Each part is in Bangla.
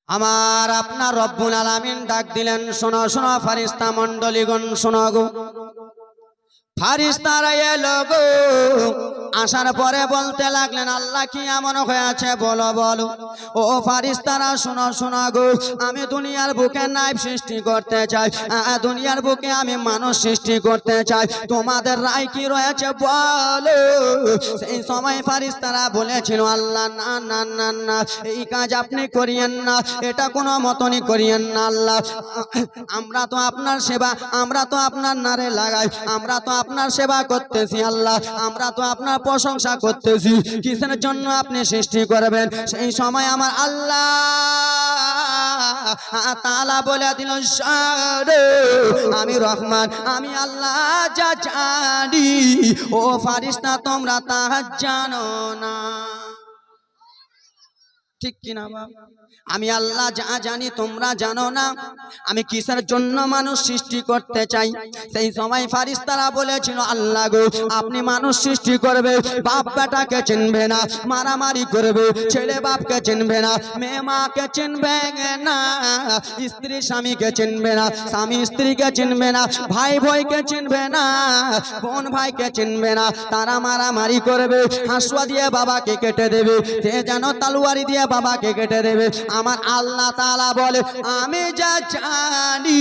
আমার আপনার রব্বুল আলামিন ডাক দিলেন, শোনো শোনো ফারিস্তা মণ্ডলীগণ, শোনো গো। ফারিস্তারা এলো গো, আসার পরে বলতে লাগলেন, আল্লাহ কি এমন হয়েছে বলো বলো। ও ফারিস্তারা শোনো শোনো গো, আমি দুনিয়ার বুকে নাইব সৃষ্টি করতে চাই, দুনিয়ার বুকে আমি মানুষ সৃষ্টি করতে চাই, তোমাদের রায় কি রয়েছে বলো। সেই সময় ফারিস্তারা বলেছিল, আল্লাহ না না না না, এই কাজ আপনি করিয়েন না, এটা কোনো মতনই করিয়েন না আল্লাহ। আমরা তো আপনার সেবা, আমরা তো আপনার নারে লাগাই, আমরা তো আপনার সেবা করতেছি আল্লাহ, আমরা তো আপনার প্রশংসা করতেছি, কিসের জন্য আপনি সৃষ্টি করবেন। সেই সময় আমার আল্লাহ তাআলা বলে দিল, আমি রহমান, আমি আল্লাহ যা জানি ও ফারিস্তা তোমরা তা জানো না। ঠিক কিনা বাবা? আমি আল্লাহ যা জানি তোমরা জানো না, আমি কিসের জন্য মানুষ সৃষ্টি করতে চাই। সেই সময় ফারিস্তারা বলেছিল, আল্লাহ গো আপনি মানুষ সৃষ্টি করবে, বাপ বেটাকে চিনবে না, মারামারি করবে, ছেলে বাপকে চিনবে না, মেয়ে মাকে চিনবে না, স্ত্রী স্বামীকে চিনবে না, স্বামী স্ত্রীকে চিনবে না, ভাই ভাইকে চিনবে না, বোন ভাইকে চিনবে না, তারা মারামারি করবে, হাসুয়া দিয়ে বাবাকে কেটে দেবে, যে যেন তলোয়ারি দিয়ে বাবাকে কেটে দেবে। আমার আল্লাহ তাআলা বলে, আমি যা জানি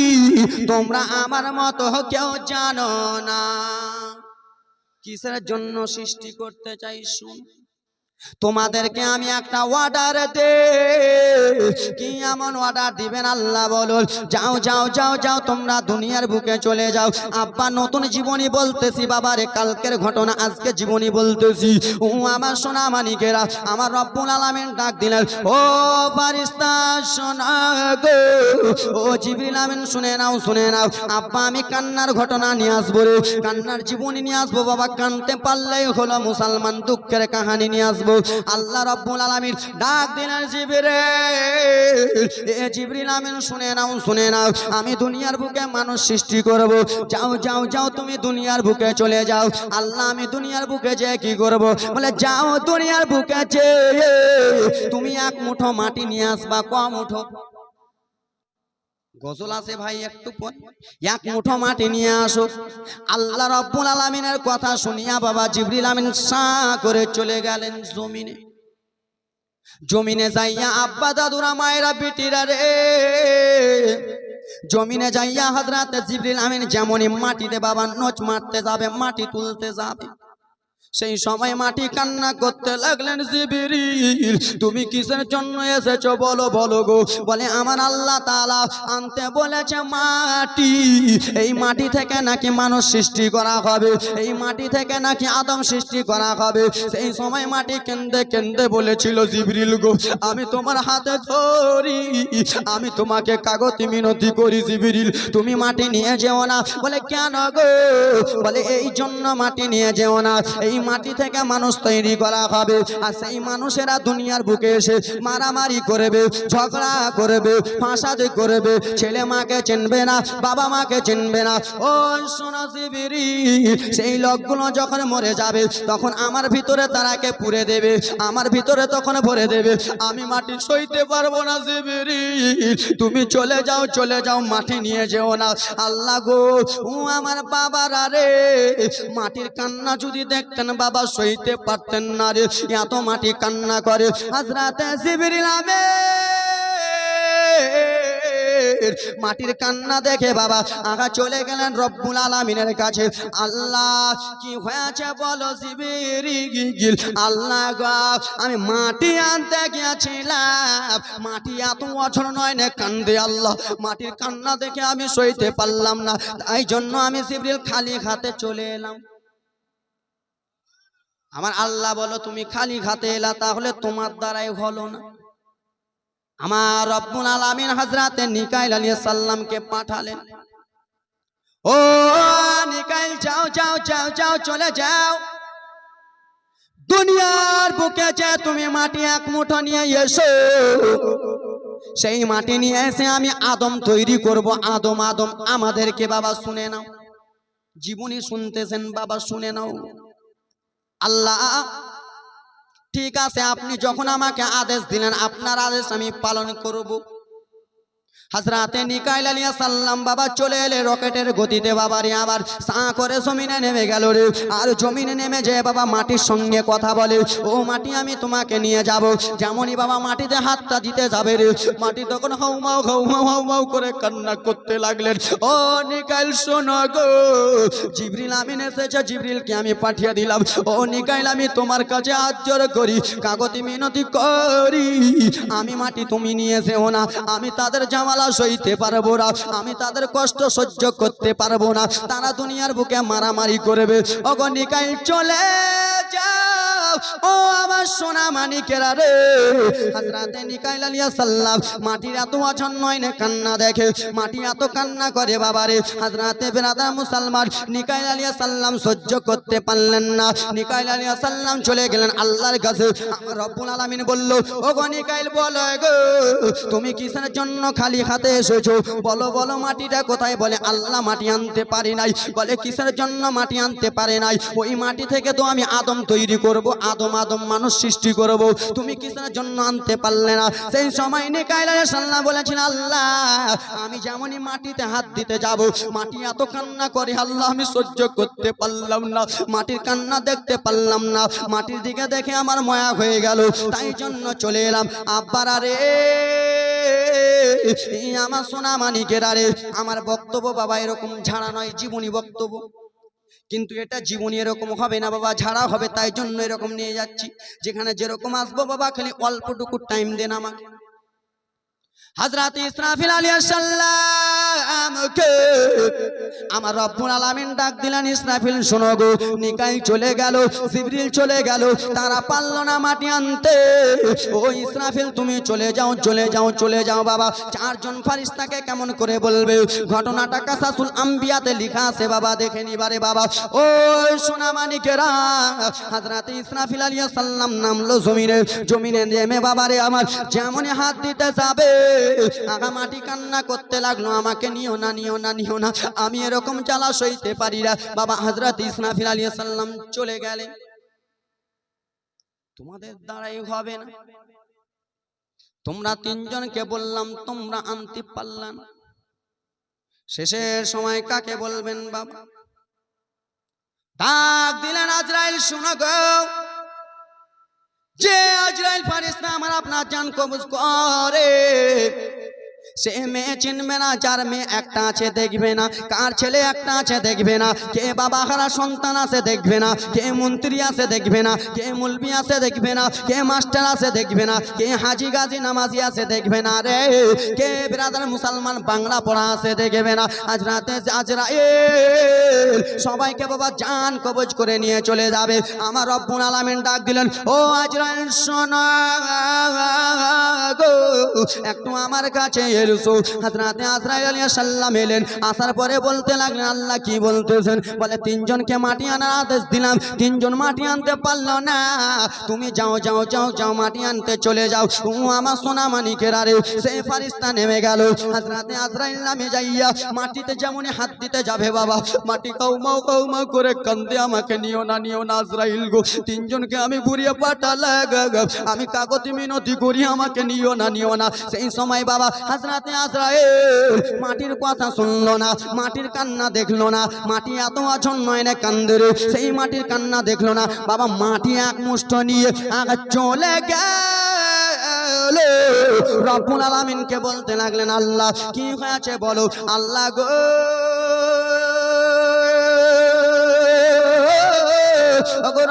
তোমরা আমার মতো কেউ জানো না। কিসের জন্য সৃষ্টি করতে চাই শুন, তোমাদেরকে আমি একটা অর্ডার দে। কি এমন অর্ডার দিবেন আল্লাহ বলুন, যাও যাও যাও যাও তোমরা দুনিয়ার বুকে চলে যাও। আব্বা নতুন জীবনী বলতেছি, বাবারে কালকের ঘটনা আজকে জীবনী বলতেছি। ও আমার সোনা মানিকেরা, আমার রব্বুল আলামিন ডাক দিলেন, ও ফারিস্তা শোনা গো, ও জিবরিল আমিন শুনে নাও শুনে নাও। আব্বা আমি কান্নার ঘটনা নিয়ে আসবো রে, কান্নার জীবনী নিয়ে আসবো বাবা, কানতে পারলেই হলো মুসলমান, দুঃখের কাহিনী নিয়ে আসবো। আল্লাহ রাব্বুল আলামিন ডাক দিলেন, জিবরিল, এ জিবরিল আমিন শুনে নাও শুনে নাও, আমি দুনিয়ার বুকে মানুষ সৃষ্টি করব, যাও যাও যাও তুমি দুনিয়ার বুকে চলে যাও। আল্লাহ আমি দুনিয়ার বুকে যে কি করব, বলে যাও দুনিয়ার বুকে যে তুমি এক মুঠো মাটি নিয়ে আসবা। ক মুঠো? গজল আছে ভাই একটু পরে, এক মুঠো মাটি নিয়ে আসো। আল্লাহ রাব্বুল আলামিনের কথা শুনিয়া বাবা জিবরিল আমিন সা করে চলে গেলেন জমিনে। জমিনে যাইয়া আব্বা দাদুরা মায়েরা বেটিরা রে, জমিনে যাইয়া হযরত জিবরিল আমিন যেমনই মাটিতে বাবা নোচ মারতে যাবে, মাটি তুলতে যাবে, সেই সময় মাটি কান্না করতে লাগলেন, জিবরিল তুমি কিসের জন্য এসেছো বলো বলো গো। বলে আমার আল্লাহ তাআলা আনতে বলেছে মাটি, এই মাটি থেকে নাকি মানুষ সৃষ্টি করা হবে, এই মাটি থেকে নাকি আদম সৃষ্টি করা হবে। সেই সময় মাটি কেঁদে কেঁদে বলেছিল, জিবরিল গো আমি তোমার হাতে ধরি, আমি তোমাকে কাগতি মিনতি করি, জিবরিল তুমি মাটি নিয়ে যেও না। বলে কেন গো? বলে এই জন্য মাটি নিয়ে যেও না, এই মাটি থেকে মানুষ তৈরি করা হবে, আর সেই মানুষেরা দুনিয়ার বুকে এসে মারামারি করবে, ঝগড়া করবে, ফাসাদ করবে, ছেলে মাকে চিনবে না, বাবা মাকে চিনবে না। ও শোনো জিবরিল, সেই লোকগুলো যখন মরে যাবে তখন আমার ভিতরে তারাকে পুরে দেবে, আমার ভিতরে তখন ভরে দেবে, আমি মাটি সইতে পারবো না। জিবরিল তুমি চলে যাও চলে যাও, মাটি নিয়ে যেও না। আল্লাহ গো ও আমার বাবারা রে, মাটির কান্না যদি দেখতেন বাবা সইতে পারতেন না রে, এত মাটি কান্না করে। হযরত জিবরিল আমিন মাটির কান্না দেখে বাবা আগা চলে গেলেন রব্বুল আলামিনের কাছে। আল্লাহ কি হয়েছে বলো জিবরিল। আল্লাহ গো আমি মাটি আনতে গিয়েছিলাম, মাটি এত বছর নয় না কান্দে আল্লাহ, মাটির কান্না দেখে আমি সইতে পারলাম না, তাই জন্য আমি জিবরিল খালি হাতে চলে এলাম। আমার আল্লাহ বলো তুমি খালি হাতে এলা, তাহলে তোমার দ্বারাই হলো না। আমার রব্বুল আলামিন হযরতে মিকাইল আলাইহিস সালামকে পাঠালেন, ও মিকাইল যাও যাও যাও যাও চলে যাও, দুনিয়ার বুকে যে তুমি মাটি এক মুঠো নিয়ে এসো, সেই মাটি নিয়ে এসে আমি আদম তৈরি করব। আদম আদম আমাদেরকে বাবা শুনে নাও, জীবনী শুনতেছেন বাবা শুনে নাও। আল্লাহ ঠিক আছে, আপনি যখন আমাকে আদেশ দিলেন আপনার আদেশ আমি পালন করব। হযরতে নিকাইল আলাইহিস সালাম বাবা চলে এলে রকেটের গতিতে বাবারে আবার সা করে জমিনে নেমে গেল রে। আর জমিনে নেমে যে বাবা মাটির সঙ্গে কথা বলে, ও মাটি আমি তোমাকে নিয়ে যাব। যেমনই বাবা মাটিতে হাতটা দিতে যাবে রে, মাটি তখন হাউমাউ হাউমাউ হাউমাউ করে কান্না করতে লাগলেন। ও নিকাইল শোনো গো, জিবরিল আমিন এসেছে, জিবরিলকে আমি পাঠিয়ে দিলাম। ও নিকাইল আমি তোমার কাছে হাত জোড় করি, কাগতি মিনতি করি, আমি মাটি তুমি নিয়ে যেও না, আমি তাদের জামালা সইতে পারবো না, আমি তাদের কষ্ট সহ্য করতে পারবো না, তারা দুনিয়ার বুকে মারামারি করবে। ওগো নিকাইল চলে যাও, ও আমার সোনা মানিকেরা রে। হযরতে নিকাইল আলাইহিস সালাম মাটির এত অজন্য নয়নে কান্না দেখে, মাটি এত কান্না করে বাবারে। হযরতে বিরাদার মুসলমান নিকাইল আলাইহিস সালাম সহ্য করতে পারলেন না, নিকাইল আলাইহিস সালাম চলে গেলেন আল্লাহর কাছে। আমার রব্বুল আলামিন বলল, ওগো নিকাইল বলো গো, তুমি কিসের জন্য খালি হাতে এসেছো? বলো বলো মাটিটা কোথায়? বলে আল্লাহ মাটি আনতে পারি নাই। বলে কিসের জন্য মাটি আনতে পারে নাই? ওই মাটি থেকে তো আমি আদম তৈরি করব, আদম মানুষ সৃষ্টি করব, তুমি কিসের জন্য আনতে পারলে না? সেই সময় নিকাইল আলাইহিস সালাম বলেছেন, আল্লাহ আমি যেমনই মাটিতে হাত দিতে যাব, মাটি এত কান্না করে আল্লাহ আমি সহ্য করতে পারলাম না, মাটির কান্না দেখতে পারলাম না, মাটির দিকে দেখে আমার মায়া হয়ে গেল, তাই জন্য চলে এলাম। আব্বার আরে আমার সোনা মানিকেরা রে, আমার বক্তব্য বাবা এরকম ঝাড়া নয়, জীবনী বক্তব্য, কিন্তু এটা জীবনী এরকম হবে না বাবা, ঝাড়া হবে, তাই জন্য এরকম নিয়ে যাচ্ছি। যেখানে যেরকম আসবো বাবা খালি অল্পটুকু টাইম দেন আমাকে। হযরত ইসরাফিল আলাইহিস সালামকে আমার রব্বুল আলামিন ডাক দিলেন, ইসরাফিল শোনো গো, নিকাইল চলে গেল, জিবরিল চলে গেল, তারা পারল না মাটি আনতে। ও ইসরাফিল তুমি চলে যাও, চলে যাও, চলে যাও বাবা। চারজন ফেরেশতাকে কেমন করে বলবে? ঘটনাটা কাসাসুল আম্বিয়াতে লেখা আছে বাবা, দেখে নিবারে বাবা। ও সোনা মানিকেরা, হযরত ইসরাফিল আলাইহিস সালাম নামলো জমিনে, জমিনে নেমে বাবারে আমার যেমনই হাত দিতে যাবে আগা মাটি কান্না করতে লাগলো, আমাকে নিও না, নিও না, নিও না, আমি এরকম জ্বালা সইতে পারি না বাবা। হযরত ইসরাফিল আলাইহিস সালাম চলে গেলেন। তোমাদের দ্বারাই হবে না, তোমরা তিনজনকে বললাম, তোমরা আনতে পারলা না, শেষের সময় কাকে বলবেন বাবা? ডাক দিলেন, আজরাইল শোনো গো, যে আজরাইল ফেরেশতা আমার আপনার জান কবজ করে, সে মেয়ে চিনবে না, যার মেয়ে একটা আছে দেখবে না, কার ছেলে একটা আছে দেখবে না, কে বাবা হারা সন্তান আছে দেখবে না, কে মন্ত্রী আছে দেখবে না, কে মুলবি আছে দেখবে না, কে মাস্টার আছে দেখবে না, কে হাজি গাজি নামাজি আছে দেখবে না রে, কে বিরাদার মুসলমান বাংলা পড়া আছে দেখবে না। আজ রাতে আজরাইল সবাইকে বাবা জান কবজ করে নিয়ে চলে যাবে। আমার রব্বুল আলামিন ডাক দিলেন, ও আজরাইল শোনো গো, একটু আমার কাছে এসো। হযরত আজরাইল আলাইহিস সালাম এলেন, আসার পরে বলতে লাগলেন, আল্লাহ কি বলতেছেন? বলে তিনজনকে মাটি আনার আদেশ দিলাম, তিনজন মাটি আনতে পারলো না, তুমি যাও যাও যাও যাও মাটি আনতে চলে যাও। ও আমার সোনা মানিকেরা রে, সেই ফেরেশতা নেমে গেল। হযরত আজরাইল নামে যাইয়া মাটিতে যেমনই হাত দিতে যাবে বাবা, মাটি কাউমাও কাউমাও করে কান্দে, আমাকে নিও না, নিও না আজরাইল গো, তিনজনকে আমি ঘুরিয়ে পাঠালে, আমি কাগতি মিনতি করি, আমাকে নিও না, নিও না। সেই সময় বাবা হযরত আজরাইল মাটির কথা শুনলো না, মাটির কান্না দেখলো না, মাটি এত অজন্য এনে কান্দে রে, সেই মাটির কান্না দেখলো না বাবা। মাটি এক মুষ্ঠ নিয়ে আগে চলে গেল। রব্বুল আলামিনকে বলতে লাগলেন, আল্লাহ কি হয়েছে বলো? আল্লাহ গো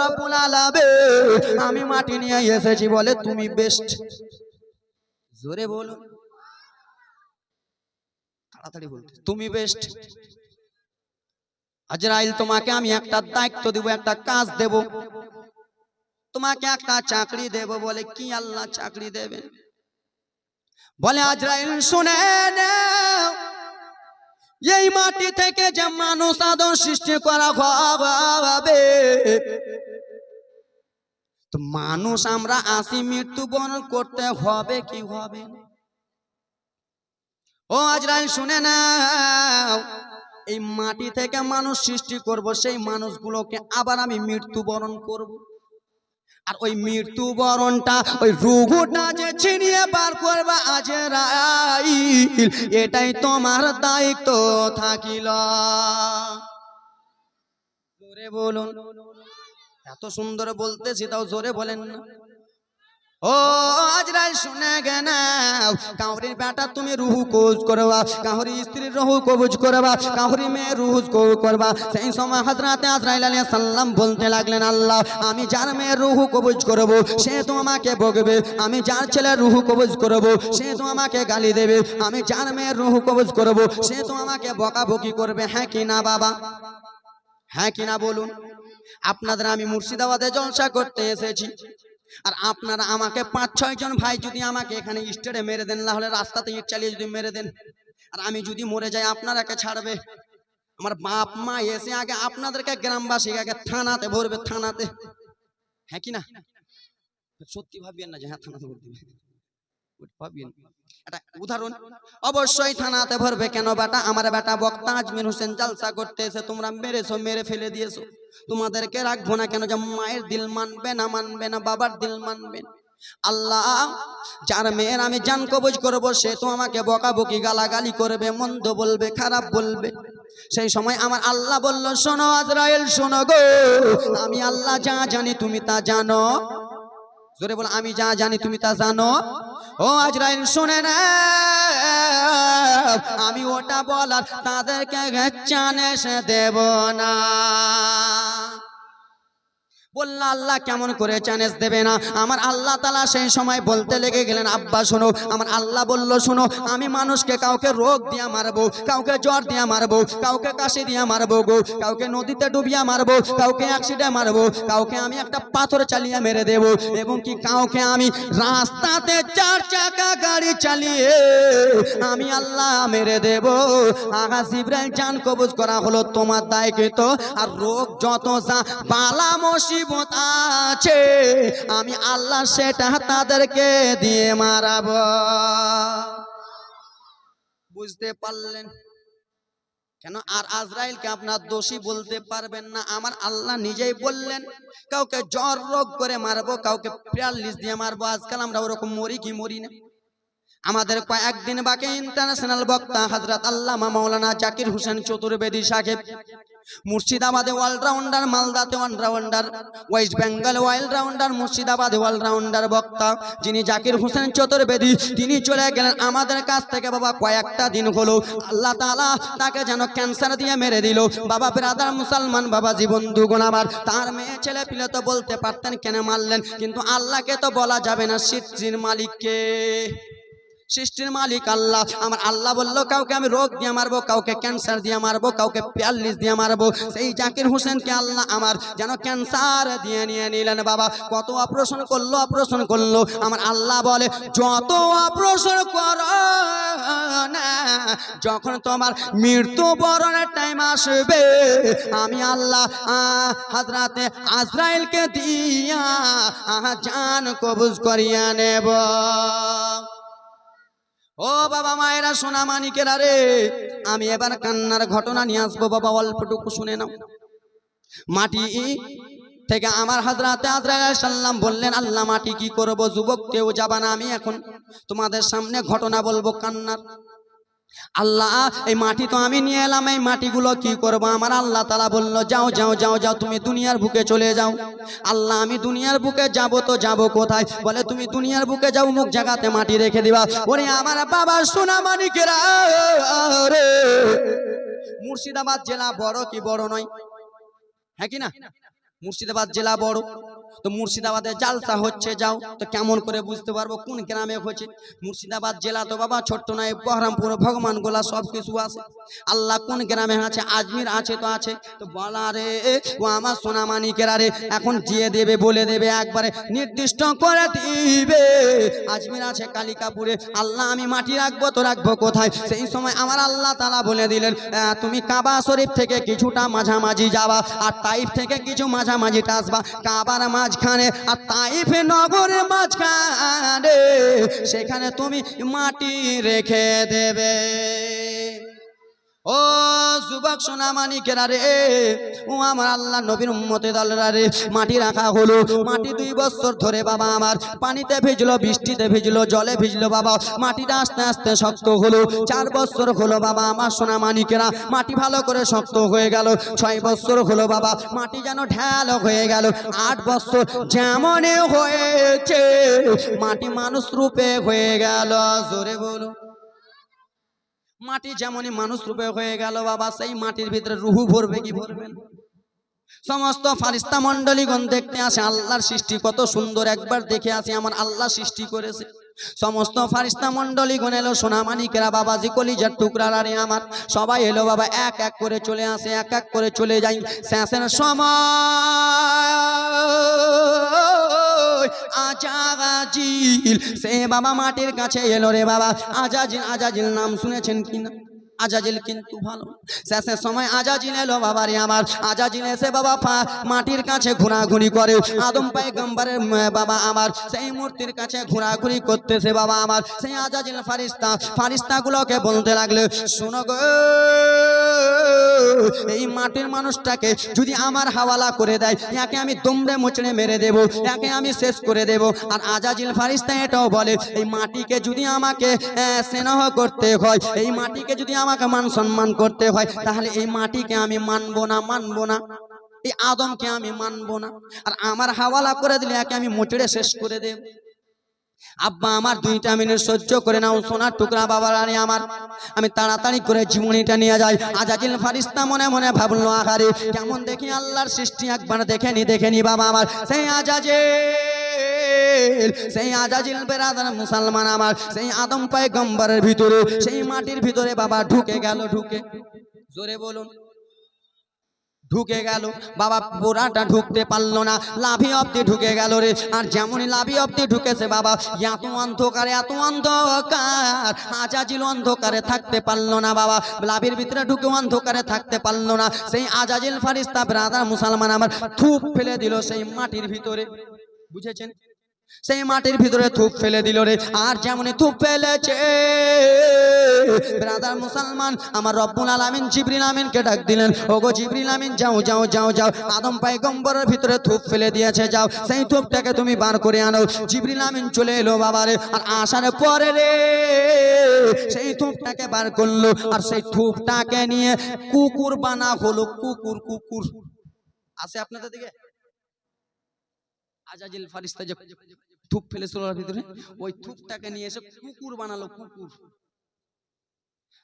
রব্বুল আলামিন আমি মাটি নিয়ে এসেছি, বলে তুমি বেস্ট, জোরে বলো, তাড়াতাড়ি বলতে, তুমি বেস্ট। আজরাইল তোমাকে আমি একটা দায়িত্ব দেব, একটা কাজ দেব, তোমাকে একটা চাকরি দেব। বলে কি আল্লাহ চাকরি দেবেন? বলে আজরাইল শুনে নাও, এই মাটি থেকে যে মানুষ আদম সৃষ্টি করা হবে, তো মানুষ আমরা আসি মৃত্যুবরণ করতে হবে কি হবে? ও আজরাইল শুনে নাও, এই মাটি থেকে মানুষ সৃষ্টি করব, সেই মানুষগুলোকে আবার আমি মৃত্যুবরণ করব। আর ওই মৃত্যুবরণটা ওই রুহুটা যে ছিনিয়ে বার করবে আজরাইল, এটাই তোমার দায়িত্ব থাকিল। জোরে বলুন। এত সুন্দর বলতেছি তাও জোরে বলেন না। ও আজরাইল শুনে গেন, কাউরির বেটা তুমি রুহু কবজ করবা, কাউরি স্ত্রীর রুহু কবজ করবা, কাউরি মেয়ের রুহু কবজ করবা। সেই সময় হযরতে আজরাইল আলাইহিস সালাম বলতে লাগলেন, আল্লাহ আমি যার মেয়ের রুহু কবজ করব সে তো আমাকে বকবে, আমি যার ছেলের রুহু কবজ করব সে তো আমাকে গালি দেবে, আমি যার মেয়ের রুহু কবজ করব সে তো আমাকে বকাবকি করবে। হ্যাঁ কি না বাবা? হ্যাঁ কি না বলুন। আপনাদের আমি মুর্শিদাবাদে জলসা করতে এসেছি, আর আপনারা আমাকে 5-6 জন ভাই যদি আমাকে এখানে স্টেডে মেরে দেন, তাহলে রাস্তাতে ইট চালিয়ে যদি মেরে দেন, আর আমি যদি মরে যাই আপনারাকে ছাড়বে? আমার বাপ মা এসে আগে আপনাদেরকে গ্রামবাসী আগে থানাতে ভরবে, থানাতে। হ্যাঁ কি না? সত্যি ভাবিয়েন না যে হ্যাঁ থানাতে ভরবে, ভাবিয়েন। একটা উদাহরণ, অবশ্যই থানাতে ভরবে। কেন বেটা? আমার বেটা বক্তা আজমির হোসেন জালসা করতে এসে তোমরা মেরেছো, মেরে ফেলে দিয়েছো, তোমাদেরকে রাখবো না কেন? যে মায়ের দিল মানবে না, মানবে না, বাবার দিল মানবে না। আল্লাহ যার মেয়ের আমি জান কবজ করবো সে তো আমাকে বকাবকি গালাগালি করবে, মন্দ বলবে, খারাপ বলবে। সেই সময় আমার আল্লাহ বলল, শোনো আজরাইল শোনো গো, আমি আল্লাহ যা জানি তুমি তা জানো। জোরে বল, আমি যা জানি তুমি তা জানো। ও আজরাইল শুনে না, আমি ওটা বলার তাদেরকে চান্স দেব না। বললা আল্লাহ কেমন করে চান্স দেবে না? আমার আল্লাহ তাআলা সেই সময় বলতে লেগে গেলেন, আব্বা শোনো, আমার আল্লাহ বলল শোনো, আমি মানুষকে কাউকে রোগ দিয়ে মারবো, কাউকে জ্বর দিয়ে মারবো, কাউকে কাশি দিয়ে মারবো গো, কাউকে নদীতে ডুবিয়ে মারবো, কাউকে অ্যাক্সিডেন্টে মারবো, কাউকে আমি একটা পাথর চালিয়ে মেরে দেবো, এবং কি কাউকে আমি রাস্তাতে 4 চাকা গাড়ি চালিয়ে আমি আল্লাহ মেরে দেব। আগা জিবরাইল জান কবজ করা হলো তোমার দায়িত্ব। আর রোগ যত যা বালা মুসিবত আছে আমি আল্লাহ সেটা তাদেরকে দিয়ে মারাবো। বুঝতে পারলেন? কেন? আর আজরাইলকে আপনার দোষী বলতে পারবেন না। আমার আল্লাহ নিজেই বললেন, কাউকে জ্বর রোগ করে মারবো, কাউকে প্যারালিস দিয়ে মারবো। আজকাল আমরা ওরকম মরি কি মরি না? আমাদের কয়েকদিন বাকি ইন্টারন্যাশনাল বক্তা হযরত আল্লামা মাওলানা জাকির হোসেন চতুর্বেদী সাহেব, মুর্শিদাবাদে অলরাউন্ডার, মালদাতে অলরাউন্ডার, ওয়েস্ট বেঙ্গল অলরাউন্ডার, মুর্শিদাবাদে অলরাউন্ডার বক্তা যিনি জাকির হোসেন চতুর্বেদী, তিনি চলে গেলেন আমাদের কাছ থেকে। বাবা কয়েকটা দিন হলো আল্লাহ তাআলা তাকে যেন ক্যান্সার দিয়ে মেরে দিল। বাবা ব্রাদার মুসলমান বাবা জীবন দুগুণ আমার, তার মেয়ে ছেলে পিলে তো বলতে পারতেন কেন মারলেন, কিন্তু আল্লাহকে তো বলা যাবে না, সৃষ্টির মালিককে, সৃষ্টির মালিক আল্লাহ। আমার আল্লাহ বলল কাউকে আমি রোগ দিয়ে মারবো, কাউকে ক্যান্সার দিয়ে মারবো, কাউকে প্যারালিস দিয়ে মারবো। সেই জাকির হোসেনকে আল্লাহ আমার যেন ক্যান্সার দিয়ে নিয়ে নিলেন। বাবা কত অপারেশন করলো, অপারেশন করলো। আমার আল্লাহ বলে যত অপারেশন করো না, যখন তোমার মৃত্যুবরণের টাইম আসবে আমি আল্লাহ হযরতে আজরাইলকে দিয়া জান কবজ করিয়া নেব। ও বাবা মায়েরা সোনা মানিকেরা রে, আমি এবার কান্নার ঘটনা নিয়ে আসবো। বাবা অল্পটুকু শুনে নাও। মাটি থেকে আমার হযরতে আজরাইল আলাইহিস সালাম বললেন, আল্লাহ মাটি কি করব? যুবক কেউ যাবা না, আমি এখন তোমাদের সামনে ঘটনা বলবো কান্নার। আল্লাহ এই মাটি তো আমি নিয়ে এলাম, এই মাটিগুলো কি করব? আমার আল্লাহ তাআলা বলল যাও যাও যাও যাও, তুমি দুনিয়ার বুকে চলে যাও। আল্লাহ আমি দুনিয়ার বুকে যাব তো যাব কোথায়? বলে তুমি দুনিয়ার বুকে যাও, মুখ জায়গাতে মাটি রেখে দিবা। ওরে আমার বাবা সোনা মানিকেরা রে, মুর্শিদাবাদ জেলা বড় কি বড় নয়? হ্যাঁ কি না? মুর্শিদাবাদ জেলা বড়। তো মুর্শিদাবাদে জালসা হচ্ছে, যাও তো কেমন করে বুঝতে পারবো কোন গ্রামে হচ্ছে? মুর্শিদাবাদ জেলা তো বাবা ছোট্ট নয়, বহরমপুর ভগবান গোলা সব কিছু আছে। আল্লাহ কোন গ্রামে আছে? আজমির আছে তো আছে। তো বলা রে ও আমার সোনা মানিকেরা রে, এখন জিয়ে দেবে, বলে দেবে, একবারে নির্দিষ্ট করে দিবে আজমির আছে কালিকাপুরে। আল্লাহ আমি মাটি রাখবো তো রাখবো কোথায়? সেই সময় আমার আল্লাহ তাআলা বলে দিলেন তুমি কাবা শরীফ থেকে কিছুটা মাঝামাঝি যাবা, আর তাইফ থেকে কিছু মাঝামাঝিটা আসবা। কাবার মাঝখানে আর তাইফ নগরের মাঝখানে সেখানে তুমি মাটি রেখে দেবে। ও যুবক সোনা মানিকেরা রে, ও আমার আল্লাহ নবীর উম্মতে দলরা রে, মাটি রাখা হলো। মাটি 2 বছর ধরে বাবা আমার পানিতে ভিজলো, বৃষ্টিতে ভিজলো, জলে ভিজলো বাবা। মাটিটা আস্তে আস্তে শক্ত হলো। 4 বছর হলো বাবা আমার সোনা মানিকেরা, মাটি ভালো করে শক্ত হয়ে গেল। 6 বছর হলো বাবা, মাটি যেন ঢাল হয়ে গেল। 8 বছর যেমন হয়েছে, মাটি মানুষ রূপে হয়ে গেল। জোরে বলো। মাটি যেমনই মানুষ রূপে হয়ে গেল বাবা, সেই মাটির ভিতরে রুহু ভরবে কি ভরবে না? সমস্ত ফারিস্তা মণ্ডলীগণ দেখতে আসে আল্লাহর সৃষ্টি কত সুন্দর, একবার দেখে আসি আমার আল্লাহ সৃষ্টি করেছে। সমস্ত ফারিস্তা মণ্ডলীগণ এলো, সোনামানিকেরা বাবাজি কলিজার টুকরারা রে আমার, সবাই এলো বাবা। এক এক করে চলে আসে, এক এক করে চলে যাই। শেষের সময় আজাজিল সে বাবা মাটির কাছে এলো রে বাবা। আজাজিল, আজাজিল নাম শুনেছেন কিনা? আজাজিল কিন্তু ভালো। শেষের সময় আজাজিল এলো বাবা রে আমার। আজাজিল এসে বাবা মাটির কাছে ঘোরাঘুরি করে। আদম পয়গম্বরের বাবা আমার সেই মূর্তির কাছে ঘোরাঘুরি করতেছে বাবা আমার। সেই আজাজিল ফারিস্তাগুলোকে বলতে লাগলো, শোনো গো, এই মাটির মানুষটাকে যদি আমার হাওয়ালা করে দেয়, একে আমি দুমড়ে মুচড়ে মেরে দেব, একে আমি শেষ করে দেব। আর আজাজিল ফারিস্তা এটাও বলে, এই মাটিকে যদি আমাকে স্নেহ করতে হয়, এই মাটিকে যদি আমাকে মান সম্মান করতে হয়, তাহলে এই মাটিকে আমি মানবো না, মানবো না। এই আদমকে আমি মানবো না। আর আমার হাওয়ালা করে দিলে একে আমি মুচড়ে শেষ করে দেব। আব্বা আমার 2টা মিনিট সহ্য করে নাও সোনার টুকরা বাবা রানী আমার। আমি তাড়াতাড়ি করে জীবনীটা নিয়ে যাই। আজাজিল ফারিস্তা মনে মনে ভাবলো, আহারে কেমন দেখি আল্লাহর সৃষ্টি, একবার দেখে নি বাবা আমার। সেই আজাজিল বেরাদার মুসলমান আমার, সেই আদম পয়গম্বরের ভিতরে, সেই মাটির ভিতরে বাবা ঢুকে গেল। ঢুকে, জোরে বলুন, ঢুকে গেল বাবা। পোড়াটা ঢুকতে পারলো না, লাভি অব্দি ঢুকে গেল রে। আর যেমনই লাভি অব্দি ঢুকেছে বাবা, এত অন্ধকারে, এত অন্ধকার, আজাজিল অন্ধকারে থাকতে পারলো না বাবা। লাভির ভিতরে ঢুকে অন্ধকারে থাকতে পারলো না। সেই আজাজিল ফারিস্তা ব্রাদার মুসলমান আমার থুপ ফেলে দিল সেই মাটির ভিতরে। বুঝেছেন? সেই মাটির ভিতরে থুপ ফেলে দিল রে। আর যেমনই থুপ ফেলেছে ব্রাদার মুসলমান আমার, রব্বুল আলামিন জিবরিল আমিনকে ডাক দিলেন, ওগো জিবরিল আমিন, যাও যাও যাও যাও, আদম পয়গম্বরের ভিতরে থুপ ফেলে দিয়েছে, যাও সেই থুপটাকে তুমি বার করে আনো। জিবরিল আমিন চলে এলো বাবারে। আর আসার পরে রে সেই থুপটাকে বার করলো। আর সেই থুপটাকে নিয়ে কুকুর বানা হলো। কুকুর, কুকুর আছে আপনাদের দিকে? আজাজিল ফারিস্তা যে থুপ ফেলেছিল ওর ভিতরে, ওই থুপটাকে নিয়ে এসে কুকুর বানালো। কুকুর।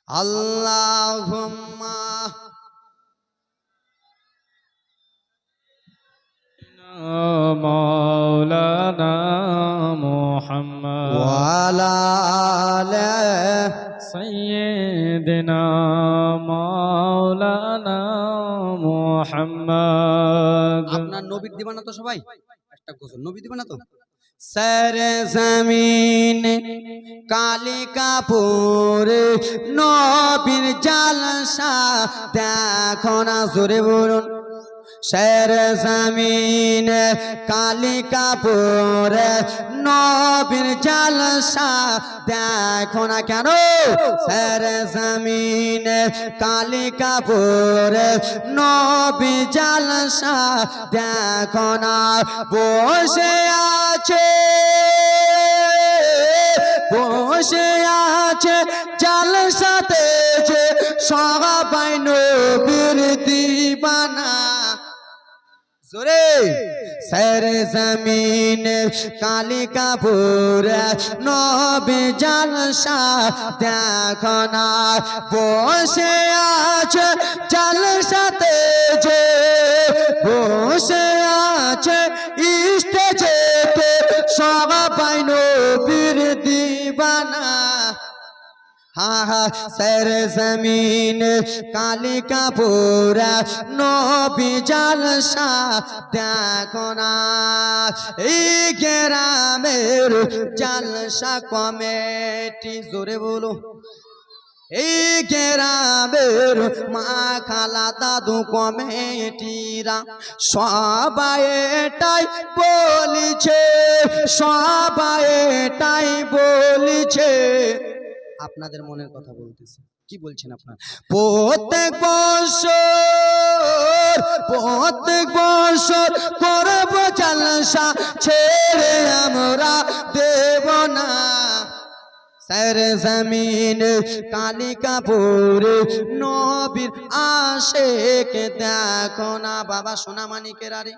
আল্লাহুম্মা মাওলানা মুহাম্মদ ওয়া আলা আলি সাইয়্যিদিনা মাওলানা মুহাম্মদ। আপনার নবীর দিবানা তো সবাই? একটা গোসল নবী দিবানা তো? সারে জমিন কালি কাপুরে নবীর জালসা দেখো না, জোরে বলুন। শের জমিন কালি কাপুরে নবীর জালসা দেখো না কেন? শের জমিন কালি কাপুরে নবীর জালসা দেখো না। বসে আছে, বসে আছে জালসাতে যে সবাই নবীর দিবানা। জোরে। সের জমিন কালি কাপুর নবী জালসা দেখো না। বসে আছে জালসাতে যে, বসে আছে স্টেজেতে সবাই নবীর দিবানা। হা হা সের জমিন কালি কাপুর নবী জালসা দেখো না। এই গ্রামের জালসা কমিটি, জোরে বলো। এই গ্রামের মা খালা দাদু কমিটিরা সবাই এটাই বলিছে, সবাই এটাই বলিছে। আপনাদের মনের কথা বলতেছি। কি বলছেন আপনারা? প্রত্যেক বছর করব জলসা, ছেড়ে আমরা দেব না সর জমিন কালিকাপুরে নবীর আশেক দেখো না। বাবা সোনামানিকের আরে